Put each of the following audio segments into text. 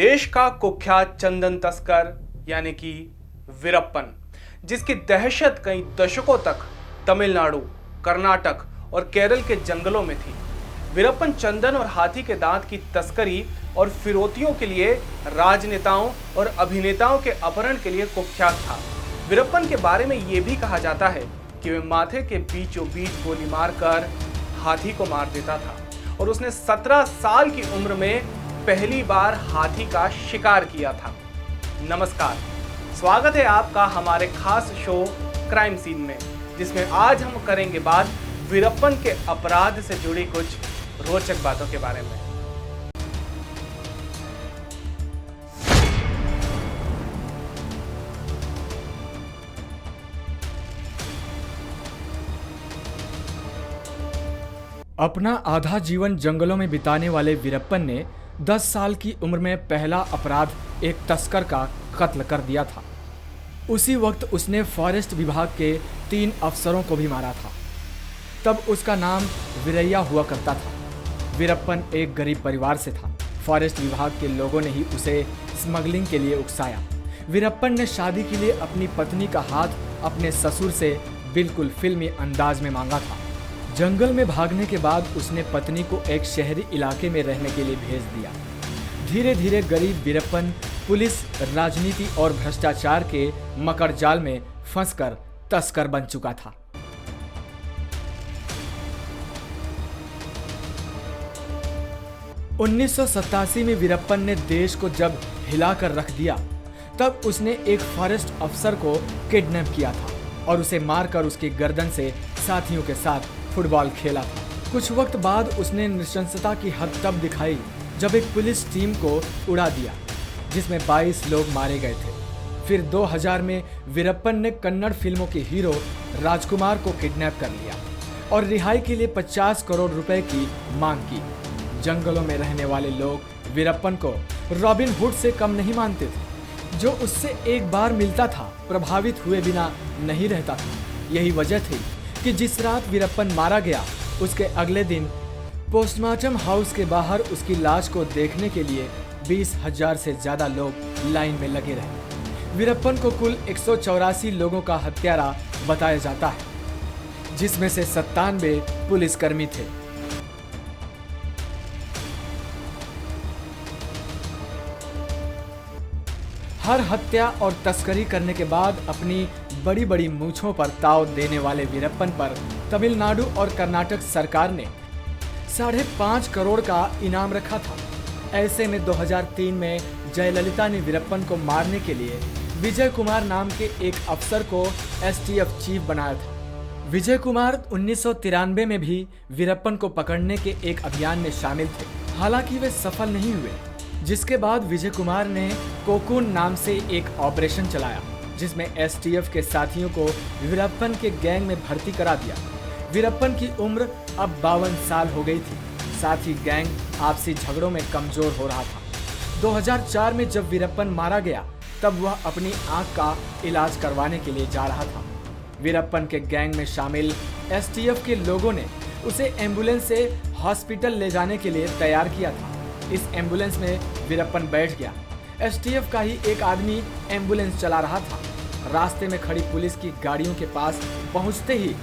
देश का कुख्यात चंदन तस्कर यानी कि वीरप्पन, जिसकी दहशत कई दशकों तक तमिलनाडु, कर्नाटक और केरल के जंगलों में थी। वीरप्पन चंदन और हाथी के दांत की तस्करी और फिरौतियों के लिए राजनेताओं और अभिनेताओं के अपहरण के लिए कुख्यात था। वीरप्पन के बारे में यह भी कहा जाता है कि वह माथे के बीचों बीच गोली मारकर हाथी को मार देता था और उसने 17 साल की उम्र में पहली बार हाथी का शिकार किया था। नमस्कार, स्वागत है आपका हमारे खास शो क्राइम सीन में, जिसमें आज हम करेंगे बात वीरप्पन के अपराध से जुड़ी कुछ रोचक बातों के बारे में। अपना आधा जीवन जंगलों में बिताने वाले वीरप्पन ने 10 साल की उम्र में पहला अपराध एक तस्कर का कत्ल कर दिया था। उसी वक्त उसने फॉरेस्ट विभाग के 3 अफसरों को भी मारा था। तब उसका नाम वीरैया हुआ करता था। वीरप्पन एक गरीब परिवार से था। फॉरेस्ट विभाग के लोगों ने ही उसे स्मगलिंग के लिए उकसाया। वीरप्पन ने शादी के लिए अपनी पत्नी का हाथ अपने ससुर से बिल्कुल फिल्मी अंदाज में मांगा था। जंगल में भागने के बाद उसने पत्नी को एक शहरी इलाके में रहने के लिए भेज दिया। धीरे धीरे गरीब वीरप्पन पुलिस, राजनीति और भ्रष्टाचार के मकर जाल में फंसकर तस्कर बन चुका था। उन्नीस में वीरप्पन ने देश को जब हिलाकर रख दिया, तब उसने एक फॉरेस्ट अफसर को किडनैप किया था और उसे मारकर उसकी गर्दन से साथियों के साथ फुटबॉल खेला था। कुछ वक्त बाद उसने नृशंसता की हद तब दिखाई जब एक पुलिस टीम को उड़ा दिया, जिसमें 22 लोग मारे गए थे। फिर 2000 में वीरप्पन ने कन्नड़ फिल्मों के हीरो राजकुमार को किडनैप कर लिया और रिहाई के लिए 50 करोड़ रुपए की मांग की। जंगलों में रहने वाले लोग वीरप्पन को रॉबिन हुड से कम नहीं मानते थे, जो उससे एक बार मिलता था प्रभावित हुए बिना नहीं रहता था। यही वजह थी कि जिस रात वीरप्पन मारा गया, उसके अगले दिन पोस्टमार्टम हाउस के बाहर उसकी लाश को देखने के लिए 20,000 से ज्यादा लोग लाइन में लगे रहे। वीरप्पन को कुल 184 लोगों का हत्यारा बताया जाता है, जिसमें से 97 पुलिसकर्मी थे। हर हत्या और तस्करी करने के बाद अपनी बड़ी बड़ी मूंछों पर ताव देने वाले वीरप्पन पर तमिलनाडु और कर्नाटक सरकार ने 5.5 करोड़ का इनाम रखा था। ऐसे में 2003 में जयललिता ने वीरप्पन को मारने के लिए विजय कुमार नाम के एक अफसर को एसटीएफ चीफ बनाया था। विजय कुमार 1993 में भी वीरप्पन को पकड़ने के एक अभियान में शामिल थे, हालांकि वे सफल नहीं हुए। जिसके बाद विजय कुमार ने कोकून नाम से एक ऑपरेशन चलाया, जिसमें एसटीएफ के साथियों को वीरप्पन के गैंग में भर्ती करा दिया। वीरप्पन की उम्र अब 52 साल हो गई थी। साथ ही गैंग आपसी झगड़ों में कमजोर हो रहा था। 2004 में जब वीरप्पन मारा गया, तब वह अपनी आंख का इलाज करवाने के लिए जा रहा था। वीरप्पन के गैंग में शामिल एसटीएफ के लोगों ने उसे एम्बुलेंस से हॉस्पिटल ले जाने के लिए तैयार किया था। इस एम्बुलेंस में वीरप्पन बैठ गया। एसटीएफ का ही एक आदमी एम्बुलेंस चला रहा था। रास्ते में खड़ी पुलिस की गाड़ियों के पास पहुंचते ही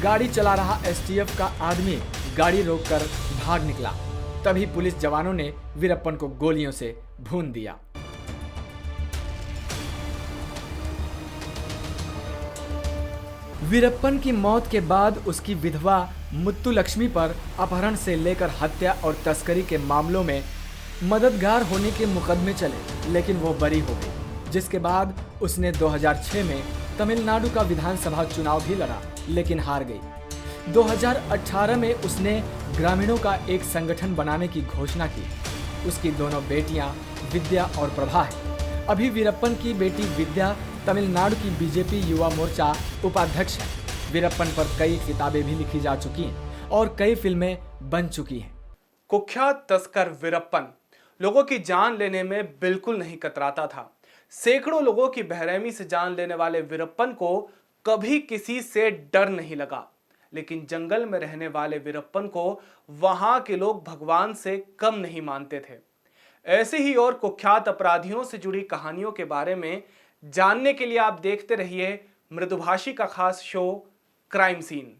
गाड़ी चला रहा एसटीएफ का आदमी गाड़ी रोककर भाग निकला। तभी पुलिस जवानों ने वीरप्पन को गोलियों से भून दिया। वीरप्पन की मौत के बाद उसकी विधवा मुत्तुलक्ष्मी पर अपहरण से लेकर हत्या और तस्करी के मामलों में मददगार होने के मुकदमे चले, लेकिन वो बरी हो गई। जिसके बाद उसने 2006 में तमिलनाडु का विधानसभा चुनाव भी लड़ा, लेकिन हार गई। 2018 में उसने ग्रामीणों का एक संगठन बनाने की घोषणा की। उसकी दोनों बेटियां विद्या और प्रभा है। अभी वीरप्पन की बेटी विद्या तमिलनाडु की बीजेपी युवा मोर्चा उपाध्यक्ष है। वीरप्पन पर कई किताबें भी लिखी जा चुकी हैं और कई फिल्में बन चुकी हैं। कुख्यात तस्कर वीरप्पन लोगों की जान लेने में बिल्कुल नहीं कतराता था। सैकड़ों लोगों की बेरहमी से जान लेने वाले वीरप्पन को कभी किसी से डर नहीं लगा। लेकिन जंगल में रहने वाले वीरप्पन को वहां के लोग भगवान से कम नहीं मानते थे। ऐसे ही और कुख्यात अपराधियों से जुड़ी कहानियों के बारे में जानने के लिए आप देखते रहिए मृदुभाषी का खास शो क्राइम सीन।